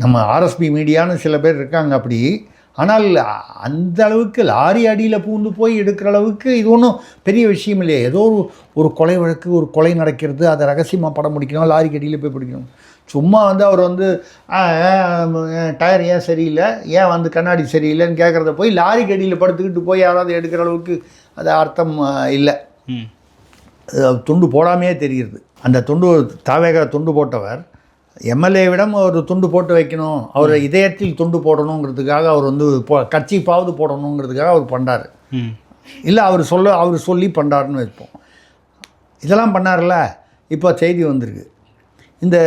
நம்ம ஆர்எஸ்பி மீடியான்னு சில பேர் இருக்காங்க அப்படி. ஆனால் அந்த அளவுக்கு லாரி அடியில் பூந்து போய் எடுக்கிற அளவுக்கு இது ஒன்றும் பெரிய விஷயம் இல்லையே. ஏதோ ஒரு கொலை வழக்கு, ஒரு கொலை நடக்கிறது, அதை ரகசியமாக படம் பிடிக்கணும், லாரிக்கு அடியில் போய் பிடிக்கணும். சும்மா வந்து அவர் வந்து டயர் ஏன் சரியில்லை, ஏன் வந்து கண்ணாடி சரியில்லைன்னு கேட்குறத போய் லாரிக்கு அடியில் படுத்துக்கிட்டு போய் யாராவது எடுக்கிற அளவுக்கு அது அர்த்தம் இல்லை. துண்டு போடாமையே தெரியுது. அந்த துண்டு தாவேக்கா துண்டு போட்டவர் எம்எல்ஏவிடம் ஒரு துண்டு போட்டு வைக்கணும், அவர் இதயத்தில் துண்டு போடணுங்கிறதுக்காக அவர் வந்து கட்சிப்பாவது போடணுங்கிறதுக்காக அவர் பண்ணார். இல்லை அவர் சொல்லி பண்ணாருன்னு வைப்போம். இதெல்லாம் பண்ணார்ல. இப்போ செய்தி வந்திருக்கு, இந்த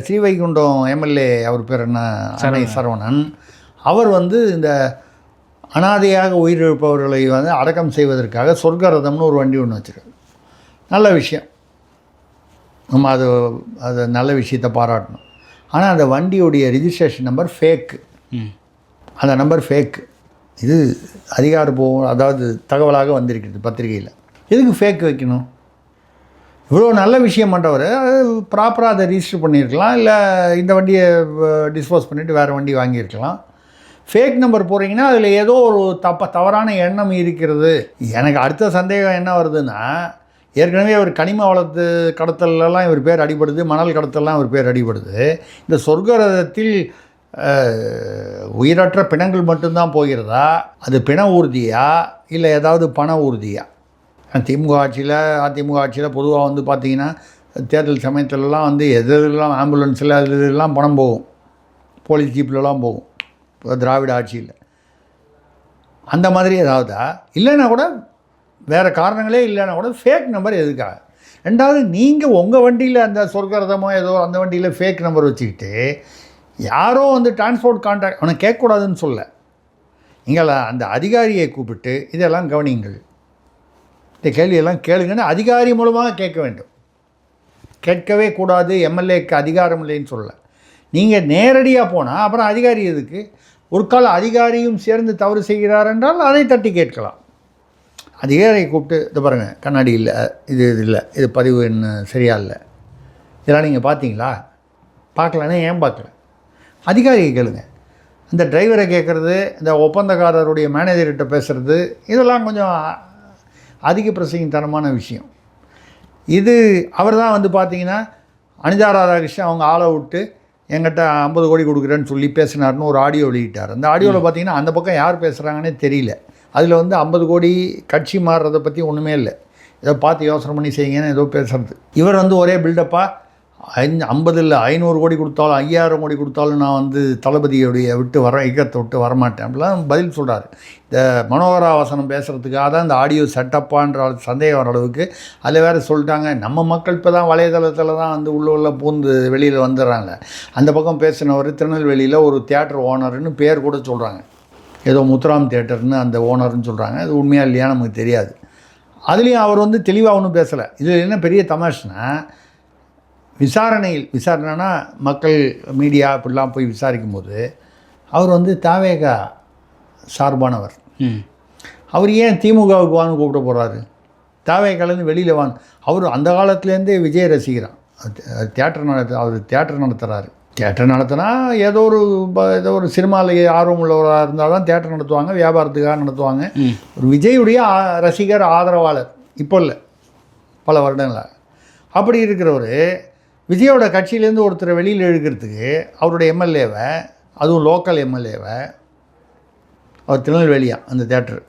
ஸ்ரீவைகுண்டம் எம்எல்ஏ, அவர் பேர் என்ன, அன்னை சரவணன், அவர் வந்து இந்த அனாதையாக உயிரிழப்பவர்களை வந்து அடக்கம் செய்வதற்காக சொர்க்கரதம்னு ஒரு வண்டி ஒன்று வச்சுருக்காரு. நல்ல விஷயம், நம்ம அது நல்ல விஷயத்தை பாராட்டணும். ஆனால் அந்த வண்டியுடைய ரிஜிஸ்ட்ரேஷன் நம்பர் ஃபேக்கு. அந்த நம்பர் ஃபேக்கு. இது அதிகாரப்பூர்வம், அதாவது தகவலாக வந்திருக்கிறது பத்திரிகையில். எதுக்கு ஃபேக் வைக்கணும்? இவ்வளோ நல்ல விஷயம் பண்ணுறவர் ப்ராப்பராக அதை ரிஜிஸ்டர் பண்ணியிருக்கலாம், இல்லை இந்த வண்டியை டிஸ்போஸ் பண்ணிவிட்டு வேறு வண்டி வாங்கியிருக்கலாம். ஃபேக் நம்பர் போகிறீங்கன்னா அதில் ஏதோ ஒரு தவறான எண்ணம் இருக்கிறது. எனக்கு அடுத்த சந்தேகம் என்ன வருதுன்னா, ஏற்கனவே அவர் கனிம வளத்து கடத்தலெல்லாம் இவர் பேர் அடிபடுது, மணல் கடத்தல்லாம் இவர் பேர் அடிபடுது. இந்த சொர்க்கரதத்தில் உயிரற்ற பிணங்கள் மட்டும்தான் போகிறதா? அது பிண ஊர்தியா இல்லை ஏதாவது பண ஊர்தியா? அதிமுக ஆட்சியில் பொதுவாக வந்து பார்த்திங்கன்னா தேர்தல் சமயத்துலலாம் வந்து எதெல்லாம் ஆம்புலன்ஸில் அதெல்லாம் பணம் போகும், போலீஸ் ஜீப்லலாம் போகும். இப்போ திராவிட ஆட்சியில் அந்த மாதிரி ஏதாவதா? இல்லைன்னா கூட வேறு காரணங்களே இல்லைன்னா கூட ஃபேக் நம்பர் எதுக்காக? ரெண்டாவது, நீங்கள் உங்கள் வண்டியில் அந்த சொர்க்கரதமோ ஏதோ அந்த வண்டியில் ஃபேக் நம்பர் வச்சுக்கிட்டு யாரோ வந்து டிரான்ஸ்போர்ட் கான்ட்ராக்ட் அவனை கேட்கக்கூடாதுன்னு சொல்ல, நீங்கள் அந்த அதிகாரியை கூப்பிட்டு இதெல்லாம் கவனியுங்கள், இந்த கேள்வியெல்லாம் கேளுங்கன்னு அதிகாரி மூலமாக கேட்க வேண்டும். கேட்கவே கூடாது, எம்எல்ஏக்கு அதிகாரம் இல்லைன்னு சொல்லலை. நீங்கள் நேரடியாக போனால் அப்புறம் அதிகாரி எதுக்கு? ஒரு கால அதிகாரியும் சேர்ந்து தவறு செய்கிறார் என்றால் அதை தட்டி கேட்கலாம். அதிகாரியை கூப்பிட்டு இதை பாருங்கள், கண்ணாடி இல்லை, இது இல்லை, இது பதிவு என்ன சரியா இல்லை, இதெல்லாம் நீங்கள் பார்த்தீங்களா? பார்க்கலன்னா ஏன் பார்க்கல? அதிகாரியை கேளுங்க. இந்த டிரைவரை கேட்குறது, இந்த ஒப்பந்தக்காரருடைய மேனேஜர்கிட்ட பேசுகிறது, இதெல்லாம் கொஞ்சம் அதிக பிரசங்கித்தனமான விஷயம். இது அவர் தான் வந்து பார்த்தீங்கன்னா அனிதா ராதாகிருஷ்ணன் அவங்க ஆளை விட்டு என்கிட்ட 50 கோடி கொடுக்குறேன்னு சொல்லி பேசினார்னு ஒரு ஆடியோ வெளியிட்டார். அந்த ஆடியோவில் பார்த்தீங்கன்னா அந்த பக்கம் யார் பேசுகிறாங்கன்னே தெரியல. அதில் வந்து 50 கோடி கட்சி மாறுறதை பற்றி ஒன்றுமே இல்லை, ஏதோ பார்த்து யோசனை பண்ணி செய்யுங்கன்னு ஏதோ பேசுறது. இவர் வந்து ஒரே பில்டப்பாக 50 இல்லை 500 கோடி கொடுத்தாலும் 5000 கோடி கொடுத்தாலும் நான் வந்து தளபதியுடைய விட்டு இயக்கத்தை விட்டு வரமாட்டேன் அப்படிலாம் பதில் சொல்கிறார். இந்த மனோகரா வசனம் பேசுகிறதுக்காக தான் இந்த ஆடியோ செட்டப்பான்ற சந்தேகம் வர அளவுக்கு அதில் வேறு சொல்லிட்டாங்க. நம்ம மக்கள் இப்போ தான் வலைதளத்தில் தான் வந்து உள்ள பூந்து வெளியில் வந்துடுறாங்க. அந்த பக்கம் பேசினவர் திருநெல்வேலியில் ஒரு தியேட்டர் ஓனர்னு பேர் கூட சொல்கிறாங்க, ஏதோ முத்துராம் தியேட்டர்னு அந்த ஓனர்னு சொல்கிறாங்க. அது உண்மையாக இல்லையா நமக்கு தெரியாது. அதுலேயும் அவர் வந்து தெளிவாக ஒன்றும் பேசலை. இதில் என்ன பெரிய தமாஷ்னா, விசாரணைனா மக்கள் மீடியா இப்படிலாம் போய் விசாரிக்கும் போது அவர் வந்து தாவேகா சார்பானவர். அவர் ஏன் திமுகவுக்கு வாங்க கூப்பிட போகிறாரு? தாவேகாலேருந்து வெளியில் வாங்க. அவர் அந்த காலத்துலேருந்தே விஜய் ரசிக்கிறான். அவர் தியேட்டர் நடத்துகிறாரு. தியேட்டர் நடத்தினா ஏதோ ஒரு சினிமாவில் ஆர்வம் உள்ளவராக இருந்தால் தான் தியேட்டர் நடத்துவாங்க, வியாபாரத்துக்காக நடத்துவாங்க. ஒரு விஜயுடைய ரசிகர் ஆதரவாளர் இப்போ இல்லை, பல வருடங்களாக. அப்படி இருக்கிறவர் விஜயோட கட்சியிலேருந்து ஒருத்தரை வெளியில் இழுக்கிறதுக்கு அவருடைய எம்எல்ஏவை, அதுவும் லோக்கல் எம்எல்ஏவை, அவர் திருநெல்வேலியா அந்த தேட்டர்,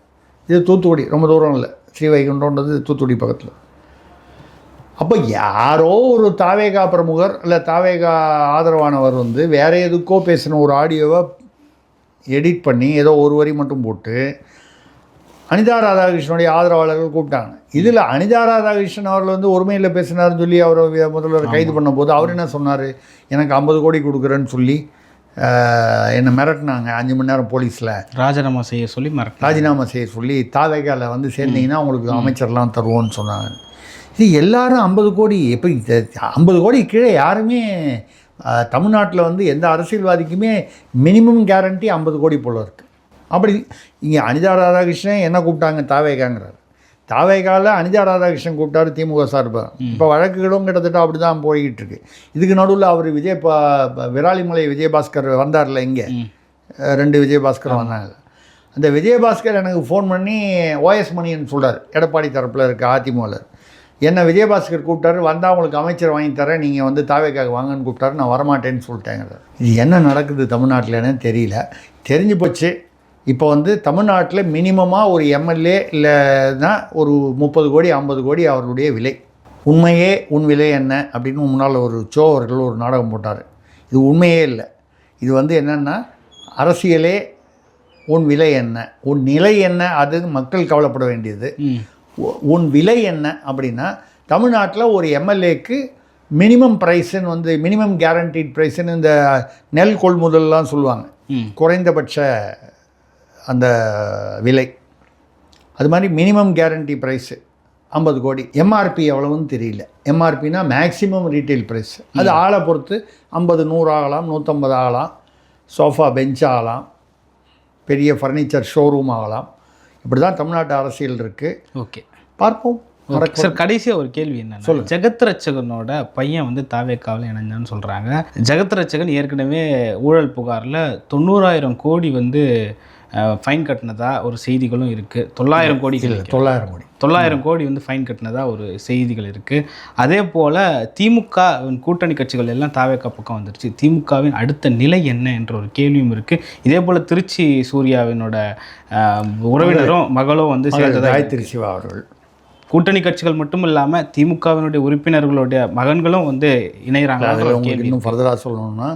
இது தூத்துக்குடி, ரொம்ப தூரம் இல்லை, ஸ்ரீவைகுண்டன்றது தூத்துக்குடி பக்கத்தில். அப்போ யாரோ ஒரு தாவேகா பிரமுகர் இல்லை தாவேகா ஆதரவானவர் வந்து வேறு எதுக்கோ பேசின ஒரு ஆடியோவை எடிட் பண்ணி ஏதோ ஒரு வரி மட்டும் போட்டு அனிதா ராதாகிருஷ்ணனுடைய ஆதரவாளர்கள் கூப்பிட்டாங்க. இதில் அனிதா ராதாகிருஷ்ணன் அவர்கள் வந்து ஒருமையில் பேசினார்னு சொல்லி அவர் முதல்வர் கைது பண்ணும்போது அவர் என்ன சொன்னார்? எனக்கு 50 கோடி கொடுக்குறேன்னு சொல்லி என்னை மிரட்டினாங்க 5 மணி நேரம் போலீஸில் ராஜினாமா செய்ய சொல்லி தாவேகாவில் வந்து சேர்ந்தீங்கன்னா உங்களுக்கு அமைச்சர்லாம் தருவோன்னு சொன்னாங்க. இது எல்லாரும் 50 கோடி எப்படி 50 கோடி கீழே யாருமே தமிழ்நாட்டில் வந்து எந்த அரசியல்வாதிக்குமே மினிமம் கேரண்டி 50 கோடி போல் இருக்குது. அப்படி இங்கே அனிதா ராதாகிருஷ்ணன் என்ன கூப்பிட்டாங்க? தாவேகாங்கிறார். தாவேகாவில் அனிதா ராதாகிருஷ்ணன் கூப்பிட்டாரு திமுக சார்பாக. இப்போ வழக்குகளும் கிட்டத்தட்ட அப்படி தான் போய்கிட்டு இருக்கு. இதுக்கு நடுவில் அவர் விராலிமலை விஜயபாஸ்கர் வந்தார்ல, இங்கே 2 விஜயபாஸ்கர் வந்தாங்க. அந்த விஜயபாஸ்கர் எனக்கு ஃபோன் பண்ணி ஓஎஸ் மணின்னு சொல்கிறார், எடப்பாடி தரப்பில் இருக்க அதிமுகவில். என்னை விஜயபாஸ்கர் கூப்பிட்டாரு, வந்தால் உங்களுக்கு அமைச்சர் வாங்கி தரேன், நீங்கள் வந்து தாவேக்காக வாங்கன்னு கூப்பிட்டாரு, நான் வரமாட்டேன்னு சொல்லிட்டேங்கிறார். இது என்ன நடக்குது தமிழ்நாட்டில்னு தெரியல. தெரிஞ்சு போச்சு. இப்போ வந்து தமிழ்நாட்டில் மினிமமாக ஒரு எம்எல்ஏ இல்லைன்னா ஒரு 30 கோடி 50 கோடி அவர்களுடைய விலை. உண்மையே உன் விலை என்ன அப்படின்னு முன்னால் ஒரு அவர்கள் ஒரு நாடகம் போட்டார். இது உண்மையே இல்லை. இது வந்து என்னென்னா அரசியலே உன் விலை என்ன, உன் நிலை என்ன, அது மக்கள் கவலைப்பட வேண்டியது. உன் விலை என்ன அப்படின்னா தமிழ்நாட்டில் ஒரு எம்எல்ஏக்கு மினிமம் ப்ரைஸுன்னு வந்து மினிமம் கேரண்டீட் ப்ரைஸுன்னு இந்த நெல் கொள்முதல்லாம் சொல்லுவாங்க, குறைந்தபட்ச அந்த விலை, அது மாதிரி மினிமம் கேரண்டி ப்ரைஸு 50 கோடி. எம்ஆர்பி எவ்வளவுன்னு தெரியல. எம்ஆர்பினா மேக்ஸிமம் ரீட்டைல் ப்ரைஸ். அது ஆளை பொறுத்து 50, 100 ஆகலாம், 150 ஆகலாம், சோஃபா பெஞ்ச் ஆகலாம், பெரிய ஃபர்னிச்சர் ஷோரூம் ஆகலாம். இப்படி தான் தமிழ்நாட்டு அரசியல் இருக்குது. ஓகே, பார்ப்போம். சார், கடைசியாக ஒரு கேள்வி என்னன்னா, ஜெகத் ரட்சகனோட பையன் வந்து தாவேக்காவில் இணைஞ்சான்னு சொல்கிறாங்க. ஜெகத் ரட்சகன் ஏற்கனவே ஊழல் புகாரில் 90,000 கோடி வந்து ஃபைன் கட்டினதா ஒரு செய்திகளும் இருக்குது. 900 கோடி வந்து ஃபைன் கட்டினதா ஒரு செய்திகள் இருக்குது. அதே போல் திமுக கூட்டணி கட்சிகள் எல்லாம் தாவேக்கா பக்கம் வந்துருச்சு. திமுகவின் அடுத்த நிலை என்ன என்ற ஒரு கேள்வியும் இருக்குது. இதே போல் திருச்சி சூர்யாவினோட உறவினரும் மகளும் வந்து சேர்ந்ததா திருச்சி அவர்கள் கூட்டணி கட்சிகள் மட்டும் இல்லாமல் திமுகவினுடைய உறுப்பினர்களுடைய மகன்களும் வந்து இணைகிறாங்க. இன்னும் ஃபர்தராக சொல்லணும்னா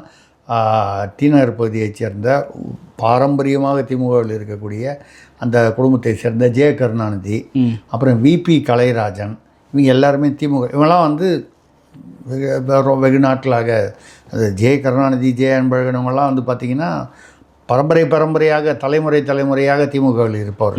டிநகர் பகுதியைச் சேர்ந்த பாரம்பரியமாக திமுகவில் இருக்கக்கூடிய அந்த குடும்பத்தை சேர்ந்த ஜெய கருணாநிதி, அப்புறம் விபி கலைராஜன், இவங்க எல்லாருமே திமுக. இவங்கெல்லாம் வந்து வெகு நாட்களாக ஜெய கருணாநிதி, ஜெய அன்பழகனவங்கெல்லாம் வந்து பார்த்திங்கன்னா பரம்பரையாக தலைமுறையாக திமுகவில் இருப்பவர்.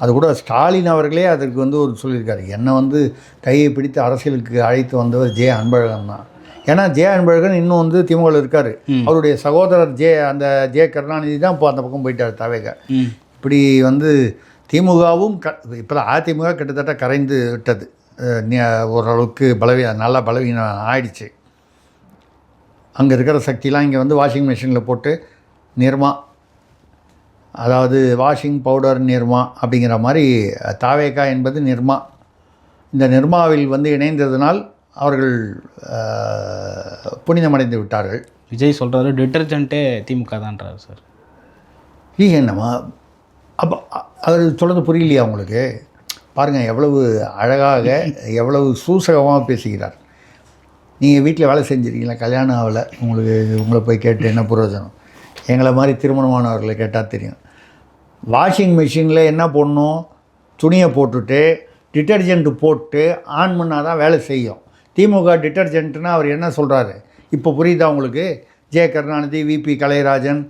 அது கூட ஸ்டாலின் அவர்களே அதற்கு வந்து ஒரு சொல்லியிருக்காரு, என்னை வந்து கையை பிடித்து அரசியலுக்கு அழைத்து வந்தவர் ஜே அன்பழகன் தான். ஏன்னா ஜே அன்பழகன் இன்னும் வந்து திமுகவில் இருக்கார். அவருடைய சகோதரர் அந்த ஜே கருணாநிதி தான் இப்போ அந்த பக்கம் போயிட்டார் தவேக. இப்படி வந்து திமுகவும் இப்போ தான் அதிமுக கிட்டத்தட்ட கரைந்து விட்டது, ஓரளவுக்கு நல்லா பலவீனம் ஆயிடுச்சு. அங்கே இருக்கிற சக்திலாம் இங்கே வந்து வாஷிங் மிஷினில் போட்டு நிர்மா, அதாவது வாஷிங் பவுடர் நிர்மா அப்படிங்கிற மாதிரி தாவேகா என்பது நிர்மா. இந்த நிர்மாவில் வந்து இணைந்ததனால் அவர்கள் புனிதமடைந்து விட்டார்கள். விஜய் சொல்கிறாரு டிட்டர்ஜென்ட்டே திமுக தான்றாரு சார். என்னம்மா அப்போ அது சொல்கிறது புரியலையா உங்களுக்கு? பாருங்கள் எவ்வளவு அழகாக எவ்வளவு சூசகமாக பேசுகிறார். நீங்கள் வீட்டில் வேலை செஞ்சுருக்கீங்களா? கல்யாணம் ஆகலை, உங்களை போய் கேட்டு என்ன பிரயோஜனம்? எங்களை மாதிரி திருமணமானவர்களை கேட்டால் தெரியும். வாஷிங் மிஷினில் என்ன போடணும், துணியை போட்டுட்டு டிட்டர்ஜென்ட்டு போட்டு ஆன் பண்ணால் தான் வேலை செய்யும். திமுக டிட்டர்ஜென்ட்னா அவர் என்ன சொல்கிறாரு இப்போ புரியுதா உங்களுக்கு? ஜே கருணாநிதி, விபி கலைராஜன்,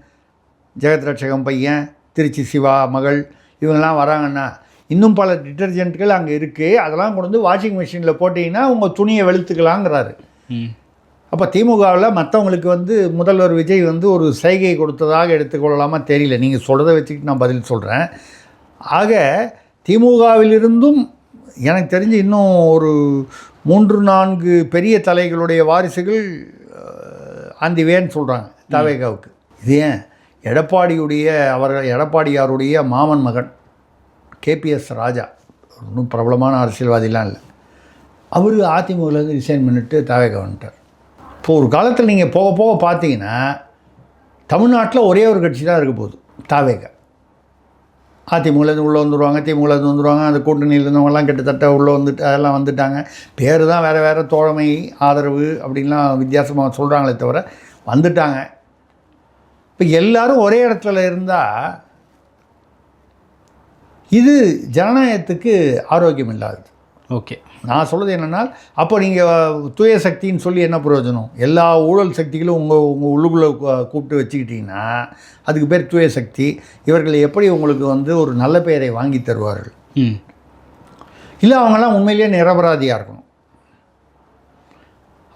ஜெகத் ரட்சகம் பையன், திருச்சி சிவா மகள், இவங்கெல்லாம் வராங்கன்னா இன்னும் பல டிட்டர்ஜென்ட்கள் அங்கே இருக்குது. அதெல்லாம் கொண்டு வந்து வாஷிங் மிஷினில் போட்டிங்கன்னா உங்கள் துணியை வெளுத்துக்கலாங்கிறாரு. அப்போ திமுகவில் மற்றவங்களுக்கு வந்து முதல்வர் விஜய் வந்து ஒரு சைகை கொடுத்ததாக எடுத்துக்கொள்ளலாமா தெரியல. நீங்கள் சொல்கிறத வச்சுக்கிட்டு நான் பதில் சொல்கிறேன். ஆக திமுகவிலிருந்தும் எனக்கு தெரிஞ்சு இன்னும் ஒரு 3-4 பெரிய தலைகளுடைய வாரிசுகள் வேன்னு சொல்கிறாங்க தவேகாவுக்கு. இது ஏன் எடப்பாடியாருடைய மாமன் மகன் கேபிஎஸ் ராஜா, ஒன்றும் பிரபலமான அரசியல்வாதிலாம் இல்லை, அவர் அதிமுகலேருந்து ரிசைன் பண்ணிட்டு தவேகா வந்துட்டார். இப்போ ஒரு காலத்தில் நீங்கள் போக போக பார்த்தீங்கன்னா தமிழ்நாட்டில் ஒரே ஒரு கட்சி தான் இருக்க போகுது, தவேகா. அதிமுகலேருந்து உள்ளே வந்துடுவாங்க, திமுகலேருந்து வந்துடுவாங்க, அந்த கூட்டணியில் இருந்தவங்கலாம் கிட்டத்தட்ட உள்ளே வந்துட்டு அதெல்லாம் வந்துட்டாங்க. பேர் தான் வேறு தோழமை ஆதரவு அப்படின்லாம் வித்தியாசமாக சொல்கிறாங்களே தவிர வந்துட்டாங்க. இப்போ எல்லோரும் ஒரே இடத்துல இருந்தால் இது ஜனநாயகத்துக்கு ஆரோக்கியம் இல்லாதது. ஓகே, நான் சொல்கிறது என்னென்னா, அப்போ நீங்கள் தூய சக்தின்னு சொல்லி என்ன பிரயோஜனம்? எல்லா ஊழல் சக்திகளும் உங்கள் உள்ளுக்குள்ளே கூப்பிட்டு வச்சுக்கிட்டிங்கன்னா அதுக்கு பேர் தூய சக்தி. இவர்கள் எப்படி உங்களுக்கு வந்து ஒரு நல்ல பெயரை வாங்கி தருவார்கள்? இல்லை அவங்களாம் உண்மையிலேயே நிரபராதியாக இருக்கணும்.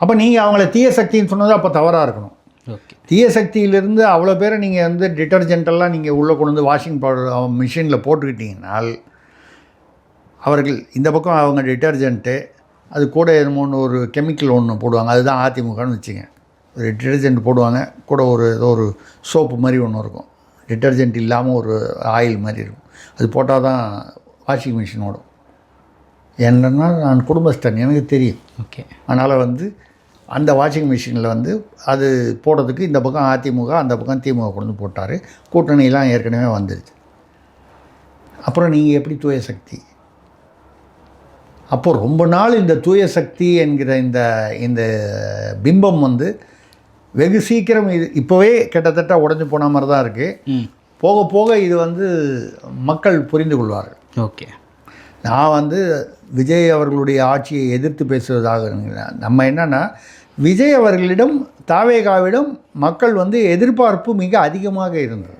அப்போ நீங்கள் அவங்கள தீய சக்தின்னு சொன்னது அப்போ தவறாக இருக்கணும். ஓகே, தீய சக்தியிலிருந்து அவ்வளோ பேரை நீங்கள் வந்து டிட்டர்ஜென்ட்டெல்லாம் நீங்கள் உள்ளே கொண்டு வந்து வாஷிங் பவுடர் மிஷினில் போட்டுக்கிட்டிங்கனால் அவர்கள் இந்த பக்கம் அவங்க டிட்டர்ஜென்ட்டு, அது கூட ஒரு கெமிக்கல் ஒன்று போடுவாங்க, அதுதான் அதிமுகன்னு வச்சுங்க. ஒரு டிட்டர்ஜென்ட் போடுவாங்க, கூட ஏதோ ஒரு சோப்பு மாதிரி ஒன்று இருக்கும், டிட்டர்ஜென்ட் இல்லாமல் ஒரு ஆயில் மாதிரி இருக்கும். அது போட்டால் தான் வாஷிங் மிஷின் ஓடும். என்னென்னா நான் குடும்பஸ்தன், எனக்கு தெரியும். ஓகே, அதனால் வந்து அந்த வாஷிங் மிஷினில் வந்து அது போடுறதுக்கு இந்த பக்கம் அதிமுக, அந்த பக்கம் திமுக கொண்டு வந்து போட்டார். கூட்டணியெலாம் ஏற்கனவே வந்துடுச்சு. அப்புறம் நீங்கள் எப்படி தூய சக்தி? அப்போது ரொம்ப நாள் இந்த தூய சக்தி என்கிற இந்த பிம்பம் வந்து வெகு சீக்கிரம் இப்போவே கிட்டத்தட்ட உடஞ்சி போன மாதிரி தான் இருக்குது. போக போக இது வந்து மக்கள் புரிந்து கொள்வார்கள். ஓகே, நான் வந்து விஜய் அவர்களுடைய ஆட்சியை எதிர்த்து பேசுவதாக நம்ம என்னென்னா, விஜய் அவர்களிடம் தாவேகாவிடம் மக்கள் வந்து எதிர்பார்ப்பு மிக அதிகமாக இருந்தது.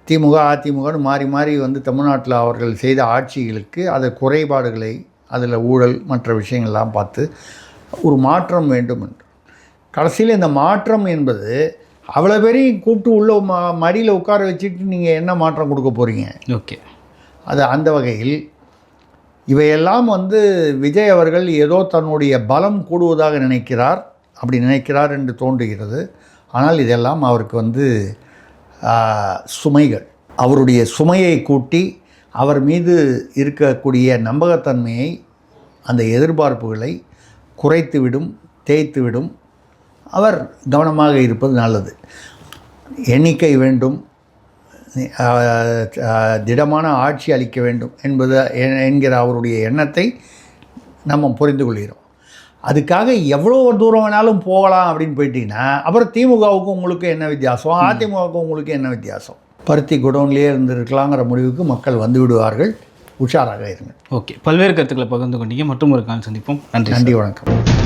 திமுக அதிமுகன்னு மாறி மாறி வந்து தமிழ்நாட்டில் அவர்கள் செய்த ஆட்சிகளுக்கு அது குறைபாடுகளை, அதில் ஊழல் மற்ற விஷயங்கள்லாம் பார்த்து ஒரு மாற்றம் வேண்டும் என்று. கடைசியில் இந்த மாற்றம் என்பது அவ்வளோ பேரையும் கூப்பிட்டு உள்ள மடியில் உட்கார வச்சுட்டு நீங்கள் என்ன மாற்றம் கொடுக்க போகிறீங்க? ஓகே, அது அந்த வகையில் இவையெல்லாம் வந்து விஜய் அவர்கள் ஏதோ தன்னுடைய பலம் கூடுவதாக நினைக்கிறார் என்று தோன்றுகிறது. ஆனால் இதெல்லாம் அவருக்கு வந்து சுமைகள். அவருடைய சுமையை கூட்டி அவர் மீது இருக்கக்கூடிய நம்பகத்தன்மையை, அந்த எதிர்பார்ப்புகளை குறைத்துவிடும், தேய்த்துவிடும். அவர் கவனமாக இருப்பது நல்லது. எண்ணிக்கை வேண்டும், திடமான ஆட்சி அளிக்க வேண்டும் என்கிற அவருடைய எண்ணத்தை நம்ம புரிந்து கொள்கிறோம். அதுக்காக எவ்வளோ தூரம் வேணாலும் போகலாம் அப்படின்னு போயிட்டீங்கன்னா அப்புறம் திமுகவுக்கும் உங்களுக்கு என்ன வித்தியாசம், அதிமுகவுக்கும் உங்களுக்கு என்ன வித்தியாசம்? பருத்தி குடோன்லேயே இருந்திருக்கலாங்கிற முடிவுக்கு மக்கள் வந்து விடுவார்கள். உஷாராக இருங்க. ஓகே, பல்வேறு கருத்துக்களை பகிர்ந்து கொண்டீங்க. மற்றும் ஒரு கால் சந்திப்போம். நன்றி, வணக்கம்.